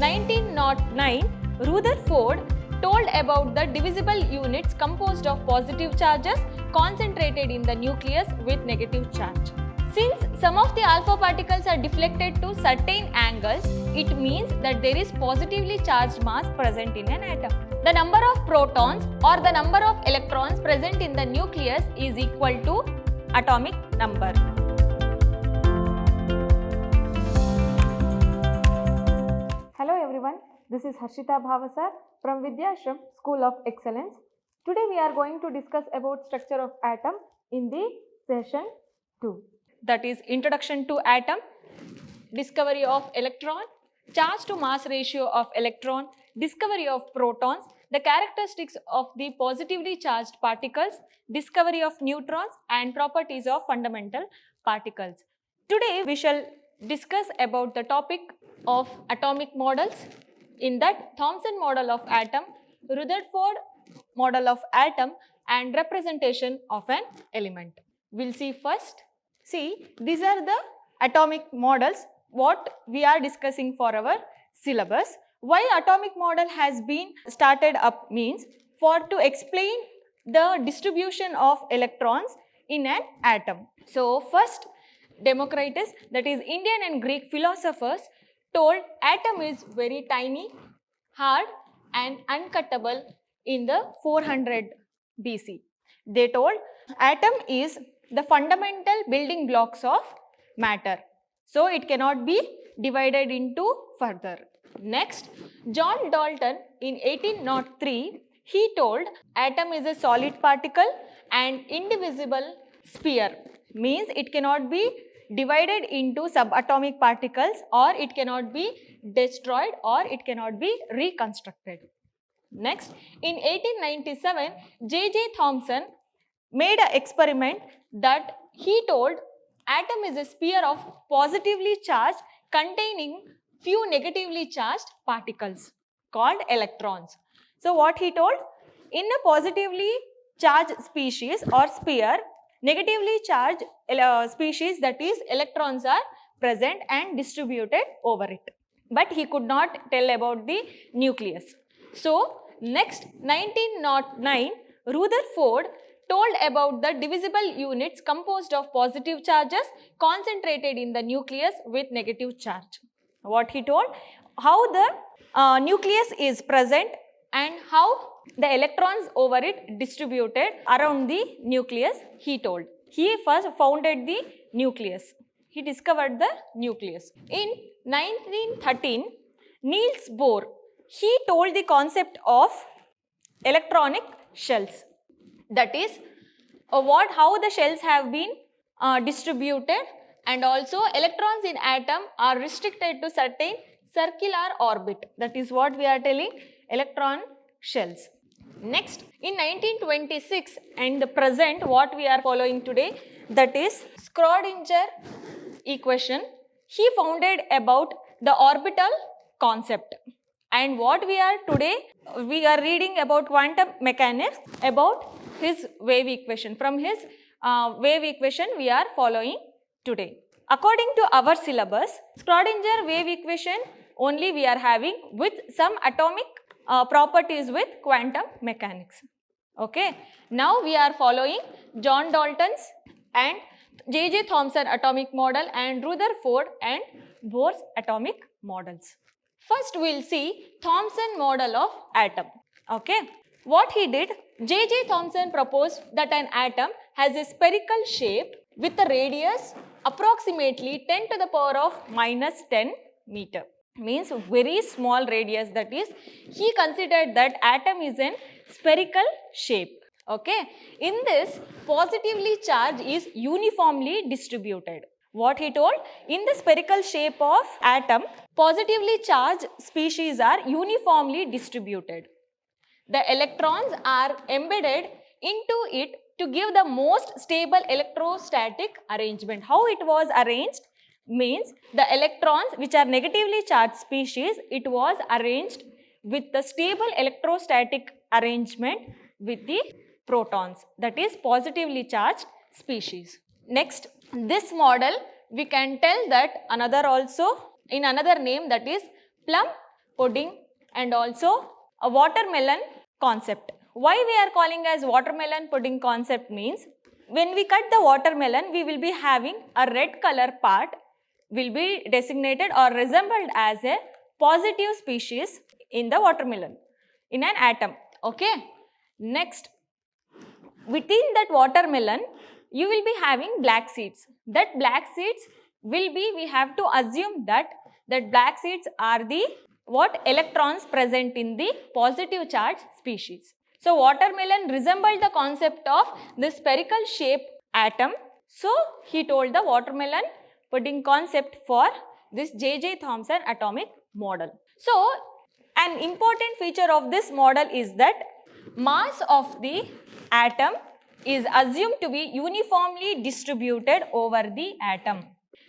1909, Rutherford told about the divisible units composed of positive charges concentrated in the nucleus with negative charge. Since some of the alpha particles are deflected to certain angles, it means that there is positively charged mass present in an atom. The number of protons or the number of electrons present in the nucleus is equal to atomic number. Hello everyone, this is Harshita Bhavasar from Vidhyaashram School of Excellence. Today we are going to discuss about structure of atom in the session 2. That is Introduction to Atom, Discovery of Electron, Charge to Mass Ratio of Electron, Discovery of Protons, the characteristics of the positively charged particles, Discovery of Neutrons and properties of fundamental particles. Today we shall discuss about the topic of atomic models. In that, Thomson model of atom, Rutherford model of atom and representation of an element. We'll see first. See, these are the atomic models what we are discussing for our syllabus. Why atomic model has been started up means for to explain the distribution of electrons in an atom. So first, Democritus, that is Indian and Greek philosophers, told atom is very tiny, hard and uncuttable in the 400 BC. They told atom is the fundamental building blocks of matter. So it cannot be divided into further. Next, John Dalton in 1803, he told atom is a solid particle and indivisible sphere. Means it cannot be divided into subatomic particles or it cannot be destroyed or it cannot be reconstructed. Next, in 1897, J.J. Thomson made an experiment that he told atom is a sphere of positively charged containing few negatively charged particles called electrons. So what he told, in a positively charged species or sphere, negatively charged species, that is electrons are present and distributed over it. But he could not tell about the nucleus. So next, 1909, Rutherford told about the divisible units composed of positive charges concentrated in the nucleus with negative charge. What he told, how the nucleus is present and how the electrons over it distributed around the nucleus, he told. He first founded the nucleus. He discovered the nucleus. In 1913, Niels Bohr, he told the concept of electronic shells. That is, how the shells have been distributed, and also electrons in atom are restricted to certain circular orbit. That is what we are telling, electron shells. Next, in 1926 and the present what we are following today, that is Schrödinger equation. He founded about the orbital concept. And what we are today, we are reading about quantum mechanics, about his wave equation. From his wave equation we are following today. According to our syllabus, Schrödinger wave equation only we are having with some atomic properties with quantum mechanics. Okay. Now we are following John Dalton's and J.J. Thomson atomic model and Rutherford and Bohr's atomic models. First we will see Thomson model of atom. Okay. What he did, J.J. Thomson proposed that an atom has a spherical shape with a radius approximately 10 to the power of minus 10 meter. Means very small radius, that is, he considered that atom is in spherical shape. Okay. In this, positively charged is uniformly distributed. What he told, in the spherical shape of atom, positively charged species are uniformly distributed. The electrons are embedded into it to give the most stable electrostatic arrangement. How it was arranged? Means the electrons which are negatively charged species, it was arranged with the stable electrostatic arrangement with the protons, that is positively charged species. Next, this model we can tell that another also in another name, that is plumb pudding, and also a watermelon concept. Why we are calling as watermelon pudding concept means, when we cut the watermelon, we will be having a red color part will be designated or resembled as a positive species in the watermelon, in an atom. Okay. Next, within that watermelon, you will be having black seeds. That black seeds will be, we have to assume that black seeds are the electrons present in the positive charge species. So watermelon resembled the concept of the spherical shape atom. So he told the watermelon pudding concept for this J.J. Thomson atomic model. So an important feature of this model is that mass of the atom is assumed to be uniformly distributed over the atom.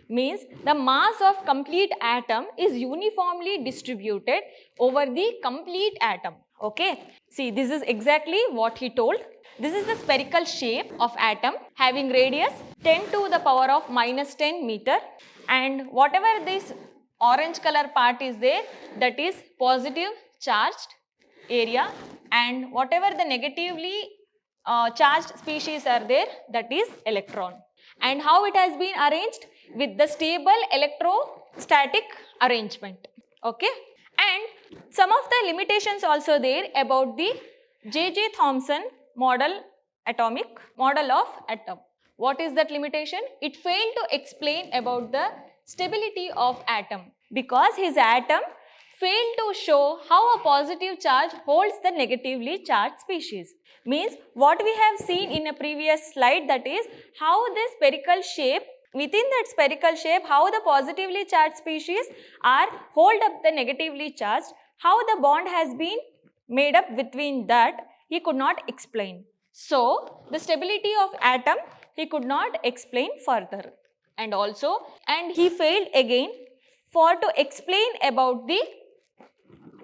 Means the mass of complete atom is uniformly distributed over the complete atom. Okay. See, this is exactly what he told. This is the spherical shape of atom having radius 10 to the power of minus 10 meter, and whatever this orange color part is there, that is positive charged area, and whatever the negatively charged species are there, that is electron. And how it has been arranged? With the stable electrostatic arrangement. Okay. And some of the limitations also there about the J.J. Thomson atomic model of atom. What is that limitation? It failed to explain about the stability of atom, because his atom failed to show how a positive charge holds the negatively charged species. Means what we have seen in a previous slide, that is how the spherical shape, within that spherical shape, how the positively charged species are hold up the negatively charged, how the bond has been made up between that, he could not explain. So the stability of atom he could not explain further. And he failed again for to explain about the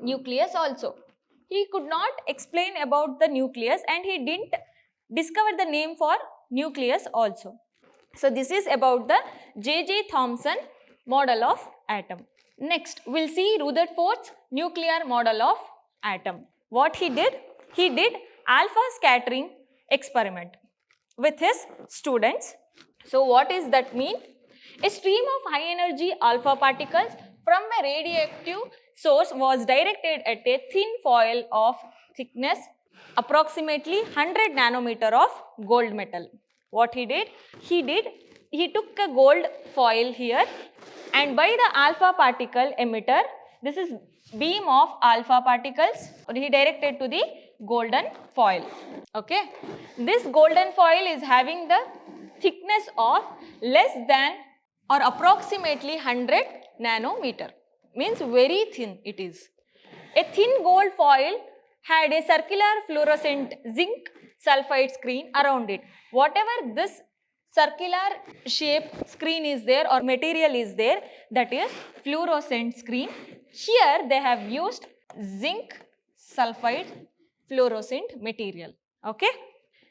nucleus also. He could not explain about the nucleus, and he didn't discover the name for nucleus also. So this is about the J.J. Thomson model of atom. Next, we'll see Rutherford's nuclear model of atom. What he did? He did alpha scattering experiment with his students. So what is that mean? A stream of high energy alpha particles from a radioactive source was directed at a thin foil of thickness approximately 100 nanometer of gold metal. What he did? He took a gold foil here, and by the alpha particle emitter, this is beam of alpha particles, he directed to the golden foil. Okay. This golden foil is having the thickness of less than or approximately 100 nanometer. Means very thin it is. A thin gold foil had a circular fluorescent zinc sulfide screen around it. Whatever this circular shape screen is there or material is there, that is fluorescent screen. Here they have used zinc sulfide fluorescent material. Okay.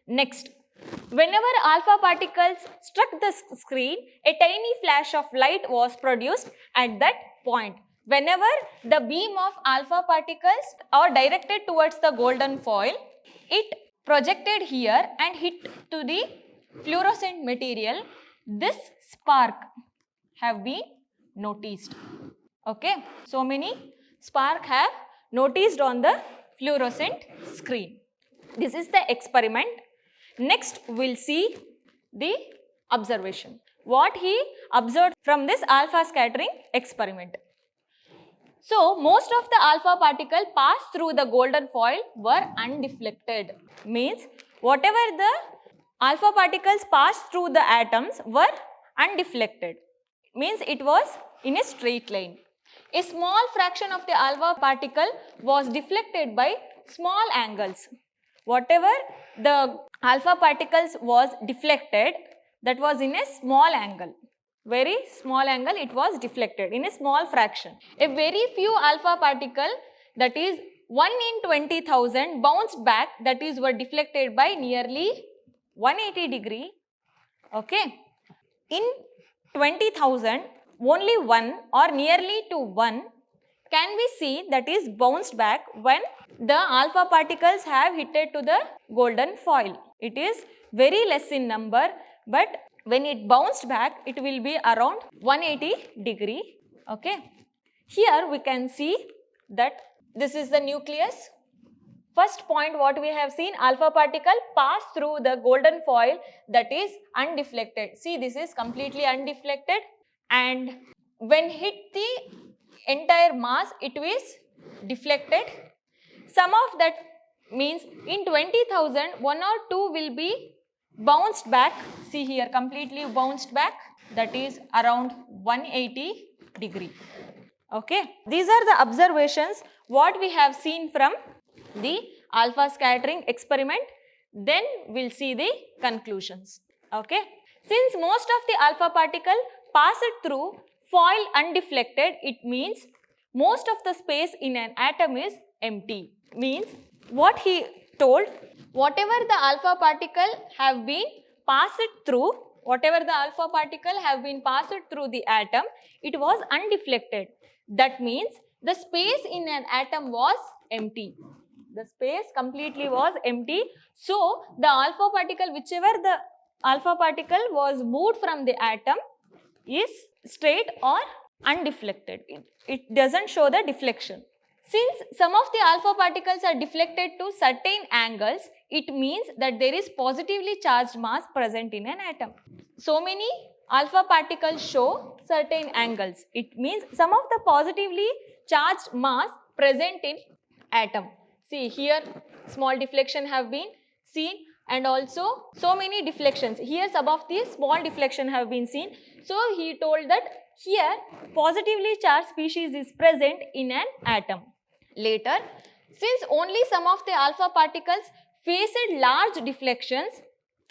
Next, whenever alpha particles struck the screen, a tiny flash of light was produced at that point. Whenever the beam of alpha particles are directed towards the golden foil, it projected here and hit to the fluorescent material. This spark have been noticed. Okay. So many spark have noticed on the fluorescent screen. This is the experiment. Next, we'll see the observation. What he observed from this alpha scattering experiment. So, most of the alpha particle passed through the golden foil were undeflected. Means, whatever the alpha particles passed through the atoms were undeflected. Means, it was in a straight line. A small fraction of the alpha particle was deflected by small angles. Whatever the alpha particles was deflected, that was in a small angle. Very small angle it was deflected in a small fraction. A very few alpha particle, that is 1 in 20,000, bounced back, that is were deflected by nearly 180 degree. Okay. In 20,000, only one or nearly to one can we see that is bounced back when the alpha particles have hit to the golden foil. It is very less in number, but when it bounced back, it will be around 180 degree. Okay. Here we can see that this is the nucleus. First point what we have seen, alpha particle pass through the golden foil, that is undeflected. See, this is completely undeflected, and when hit the entire mass, it is deflected. Some of that means in 20,000, 1 or 2 will be bounced back. See here, completely bounced back, that is around 180 degree. Okay, these are the observations what we have seen from the alpha scattering experiment. Then we'll see the conclusions. Okay, since most of the alpha particle passed through foil undeflected, it means most of the space in an atom is empty. Means what he told, whatever the alpha particle have been passed through, the atom, it was undeflected. That means the space in an atom was empty. The space completely was empty. So the alpha particle, whichever the alpha particle was moved from the atom, is straight or undeflected. It doesn't show the deflection. Since some of the alpha particles are deflected to certain angles, it means that there is positively charged mass present in an atom. So many alpha particles show certain angles. It means some of the positively charged mass present in atom. See here, small deflection have been seen, and also so many deflections. Here some of the small deflection have been seen. So he told that here positively charged species is present in an atom. Later, since only some of the alpha particles faced large deflections,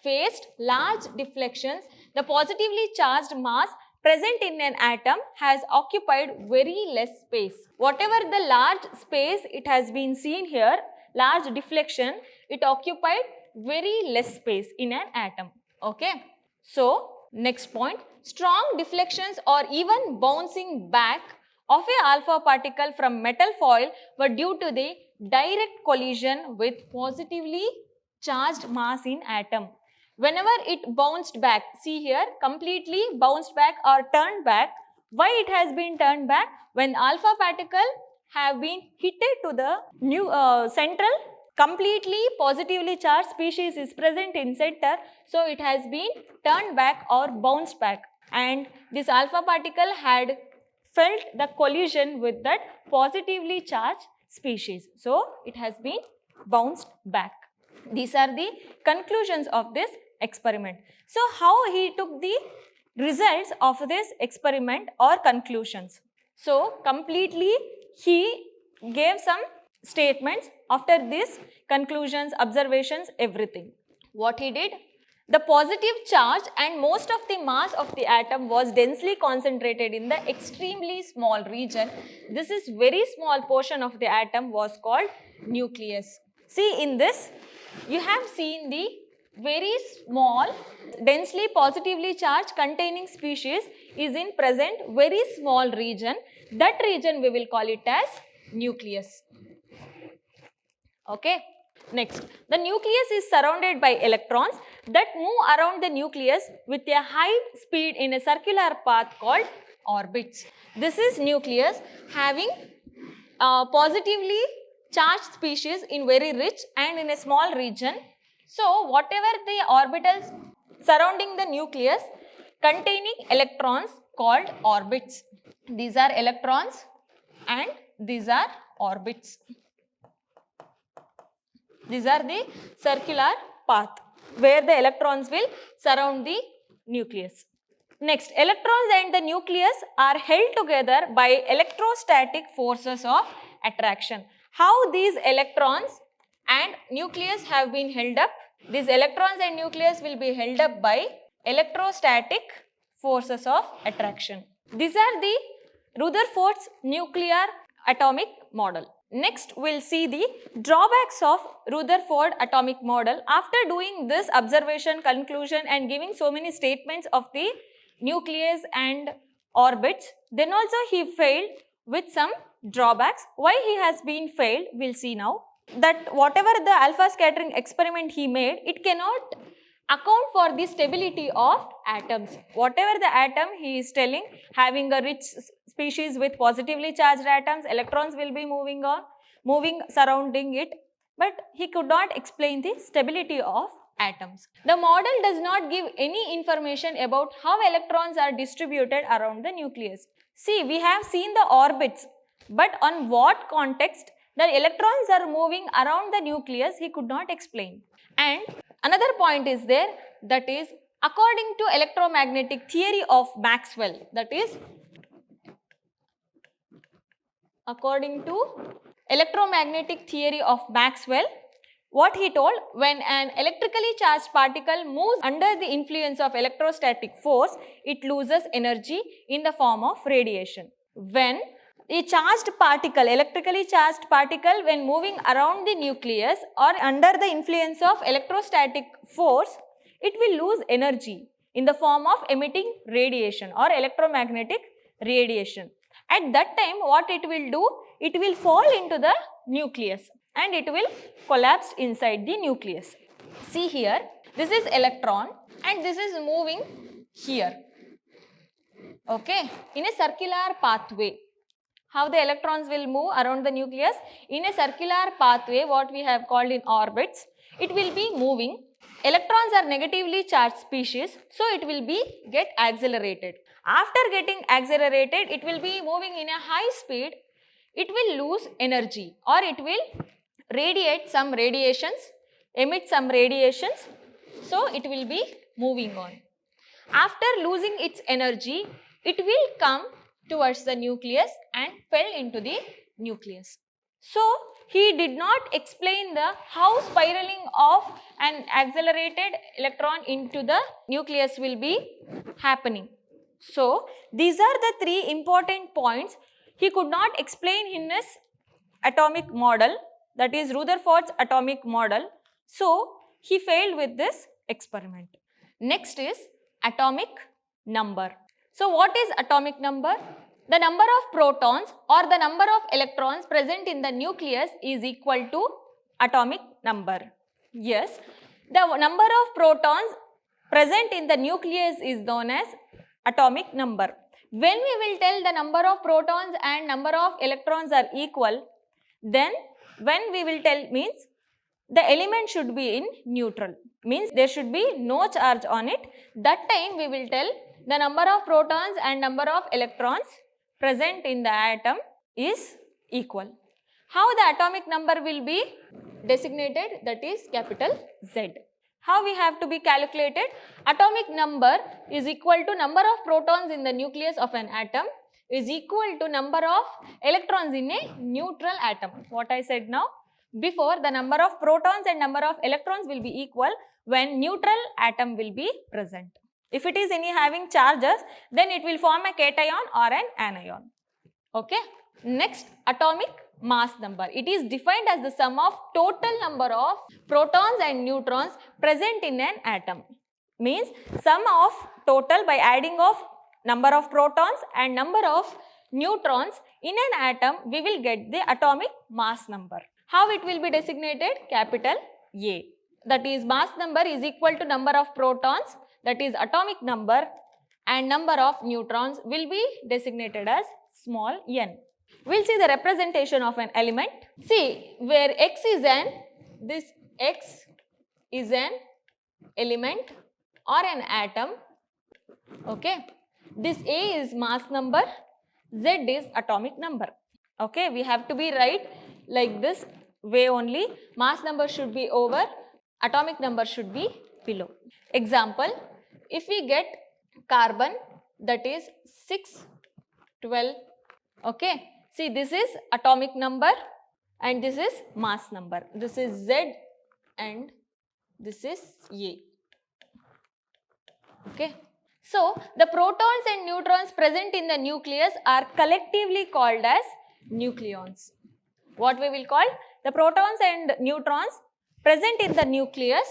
the positively charged mass present in an atom has occupied very less space. Whatever the large space it has been seen here, large deflection, it occupied very less space in an atom. Okay. So, next point, strong deflections or even bouncing back of a alpha particle from metal foil were due to the direct collision with positively charged mass in atom. Whenever it bounced back, see here, completely bounced back or turned back. Why it has been turned back? When alpha particle have been hit to the central, completely positively charged species is present in center, so it has been turned back or bounced back, and this alpha particle had felt the collision with that positively charged species, so it has been bounced back. These are the conclusions of this experiment. So how he took the results of this experiment or conclusions? So completely he gave some statements after this, conclusions, observations, everything. What he did? The positive charge and most of the mass of the atom was densely concentrated in the extremely small region. This is very small portion of the atom was called nucleus. See, in this you have seen the very small densely positively charged containing species is in present very small region. That region we will call it as nucleus. Okay. Next, the nucleus is surrounded by electrons that move around the nucleus with a high speed in a circular path called orbits. This is nucleus having positively charged species in very rich and in a small region. So, whatever the orbitals surrounding the nucleus containing electrons called orbits. These are electrons and these are orbits. These are the circular path where the electrons will surround the nucleus. Next, electrons and the nucleus are held together by electrostatic forces of attraction. How these electrons and nucleus have been held up? These electrons and nucleus will be held up by electrostatic forces of attraction. These are the Rutherford's nuclear atomic model. Next, we will see the drawbacks of Rutherford atomic model. After doing this observation, conclusion and giving so many statements of the nucleus and orbits, then also he failed with some drawbacks. Why he has been failed, we'll see now. That whatever the alpha scattering experiment he made, it cannot account for the stability of atoms. Whatever the atom he is telling, having a rich species with positively charged atoms, electrons will be moving surrounding it, but he could not explain the stability of atoms. The model does not give any information about how electrons are distributed around the nucleus. See, we have seen the orbits, but on what context the electrons are moving around the nucleus, he could not explain. And another point is there, that is according to electromagnetic theory of Maxwell, that is according to electromagnetic theory of Maxwell, what he told, when an electrically charged particle moves under the influence of electrostatic force, it loses energy in the form of radiation. When a charged particle, electrically charged particle, when moving around the nucleus or under the influence of electrostatic force, it will lose energy in the form of emitting radiation or electromagnetic radiation. At that time, what it will do? It will fall into the nucleus and it will collapse inside the nucleus. See here, this is electron and this is moving here, okay, in a circular pathway. How the electrons will move around the nucleus? In a circular pathway, what we have called in orbits, it will be moving. Electrons are negatively charged species, so it will get accelerated. After getting accelerated, it will be moving in a high speed. It will lose energy or it will radiate some radiations, emit some radiations, so it will be moving on. After losing its energy, it will come towards the nucleus and fell into the nucleus. So, he did not explain the how spiraling of an accelerated electron into the nucleus will be happening. So, these are the three important points he could not explain in his atomic model, that is Rutherford's atomic model. So, he failed with this experiment. Next is atomic number. So, what is atomic number? The number of protons or the number of electrons present in the nucleus is equal to atomic number. Yes, the number of protons present in the nucleus is known as atomic number. When we will tell the number of protons and number of electrons are equal, then when we will tell means the element should be in neutral, means there should be no charge on it. That time we will tell the number of protons and number of electrons present in the atom is equal. How the atomic number will be designated? That is capital Z. How we have to be calculated? Atomic number is equal to number of protons in the nucleus of an atom is equal to number of electrons in a neutral atom. What I said now? Before, the number of protons and number of electrons will be equal when neutral atom will be present. If it is any having charges, then it will form a cation or an anion. Okay. Next, atomic mass number. It is defined as the sum of total number of protons and neutrons present in an atom. Means sum of total by adding of number of protons and number of neutrons in an atom, we will get the atomic mass number. How it will be designated? Capital A. That is mass number is equal to number of protons, that is atomic number, and number of neutrons will be designated as small n. We will see the representation of an element. See, where x is this x is an element or an atom, okay. This A is mass number, Z is atomic number, okay. We have to be right like this way only. Mass number should be over, atomic number should be below. Example, if we get carbon, that is 6, 12, okay. See, this is atomic number and this is mass number. This is Z and this is A, okay. So, the protons and neutrons present in the nucleus are collectively called as nucleons. What we will call? The protons and neutrons present in the nucleus,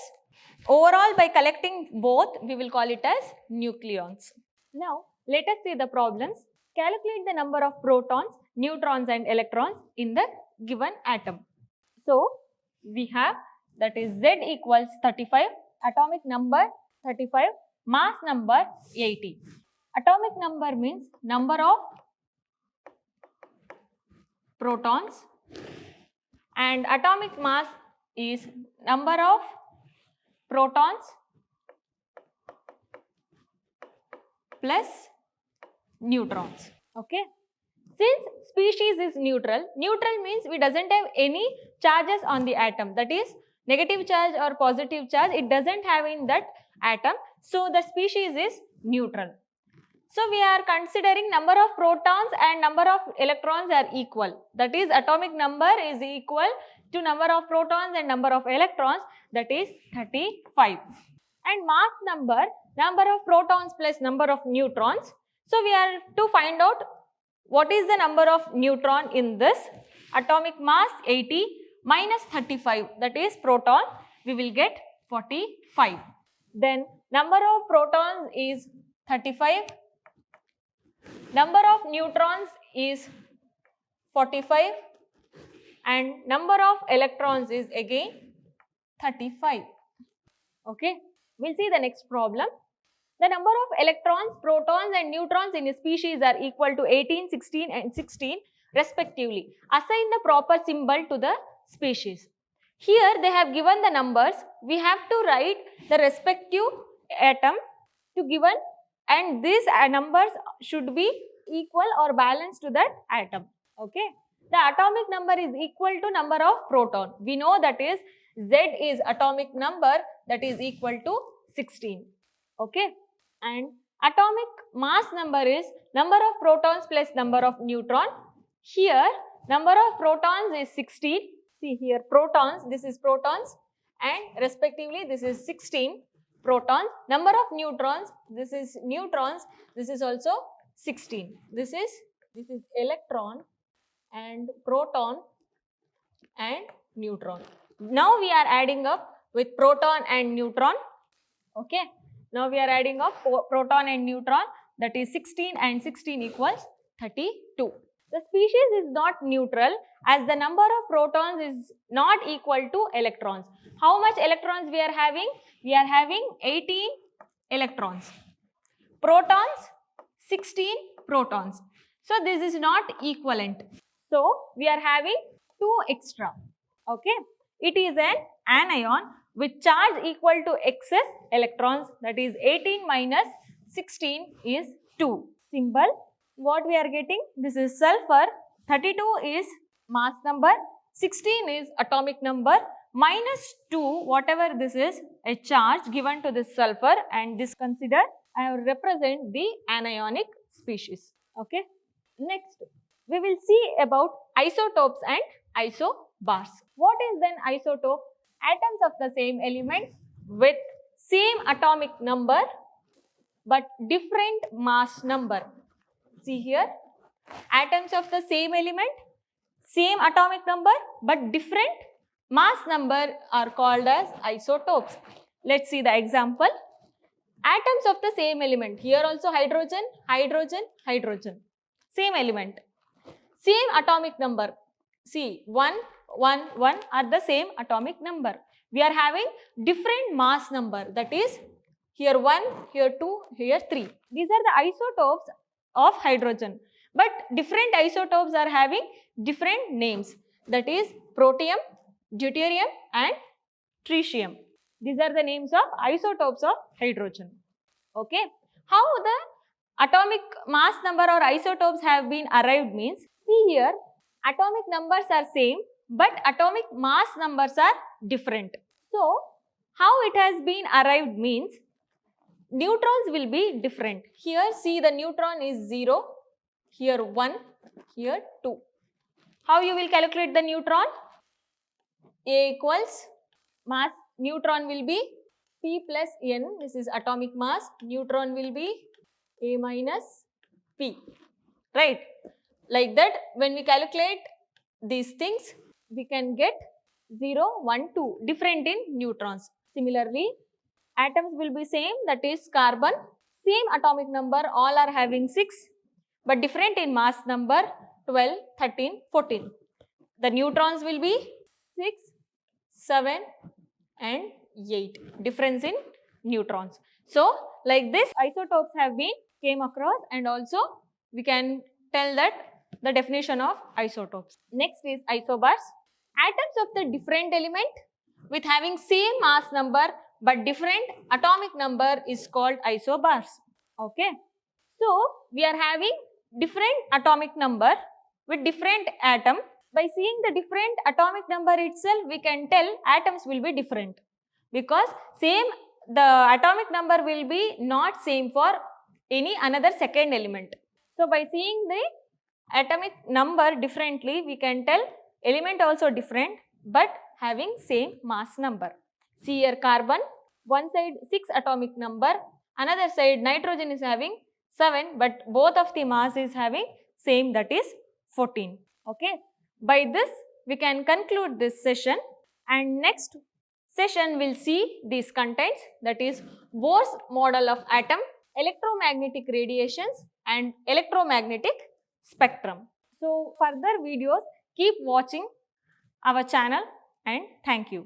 overall by collecting both, we will call it as nucleons. Now, let us see the problems. Calculate the number of protons neutrons and electrons in the given atom. So, we have that is Z equals 35, atomic number 35, mass number 80. Atomic number means number of protons and atomic mass is number of protons plus neutrons. Okay. Since species is neutral, neutral means we doesn't have any charges on the atom, that is negative charge or positive charge, it doesn't have in that atom. So, the species is neutral. So, we are considering number of protons and number of electrons are equal, that is atomic number is equal to number of protons and number of electrons, that is 35. And mass number, number of protons plus number of neutrons. So, we are to find out what is the number of neutron in this. Atomic mass 80 minus 35, that is proton, we will get 45. Then number of protons is 35, number of neutrons is 45 and number of electrons is again 35. Okay. We will see the next problem. The number of electrons, protons and neutrons in a species are equal to 18, 16 and 16 respectively. Assign the proper symbol to the species. Here they have given the numbers. We have to write the respective atom to given, and these numbers should be equal or balanced to that atom. Okay. The atomic number is equal to number of proton. We know that is Z is atomic number, that is equal to 16. Okay. And atomic mass number is number of protons plus number of neutron. Here number of protons is 16. See here protons, this is protons and respectively this is 16 protons. Number of neutrons, this is neutrons, this is also 16. This is electron and proton and neutron. Now we are adding up with proton and neutron. Okay. Now we are adding up proton and neutron, that is 16 and 16 equals 32. The species is not neutral as the number of protons is not equal to electrons. How much electrons we are having? We are having 18 electrons. Protons 16 protons. So this is not equivalent. So we are having 2 extra. Okay. It is an anion with charge equal to excess electrons, that is 18 minus 16 is 2. Symbol, what we are getting? This is sulfur, 32 is mass number, 16 is atomic number, minus 2, whatever this is, a charge given to this sulfur, and this consider I have represent the anionic species. Okay. Next, we will see about isotopes and isobars. What is then isotope? Atoms of the same element with same atomic number but different mass number. See here, atoms of the same element, same atomic number but different mass number are called as isotopes. Let's see the example. Atoms of the same element, here also hydrogen, hydrogen, hydrogen, same element, same atomic number. See 1, 1, 1 are the same atomic number. We are having different mass number, that is here 1, here 2, here 3. These are the isotopes of hydrogen, but different isotopes are having different names, that is protium, deuterium and tritium. These are the names of isotopes of hydrogen. Okay. How the atomic mass number or isotopes have been arrived means, see here atomic numbers are same but atomic mass numbers are different. So, how it has been arrived means, neutrons will be different. Here see the neutron is 0, here 1, here 2. How you will calculate the neutron? A equals mass, neutron will be P plus N, this is atomic mass, neutron will be A minus P, right? Like that, when we calculate these things, we can get 0, 1, 2, different in neutrons. Similarly, atoms will be same, that is carbon, same atomic number, all are having 6, but different in mass number. 12, 13, 14. The neutrons will be 6, 7 and 8. Difference in neutrons. So, like this isotopes have been came across, and also we can tell that the definition of isotopes. Next is isobars. Atoms of the different element with having same mass number but different atomic number is called isobars. Okay. So, we are having different atomic number with different atom. By seeing the different atomic number itself, we can tell atoms will be different, because the atomic number will be not same for any another second element. So, by seeing the atomic number differently, we can tell element also different but having same mass number. See here, carbon, one side 6 atomic number, another side nitrogen is having 7, but both of the mass is having same, that is 14. Okay. By this, we can conclude this session, and next session will see these contents, that is Bohr's model of atom, electromagnetic radiations and electromagnetic spectrum. So, further videos, keep watching our channel, and thank you.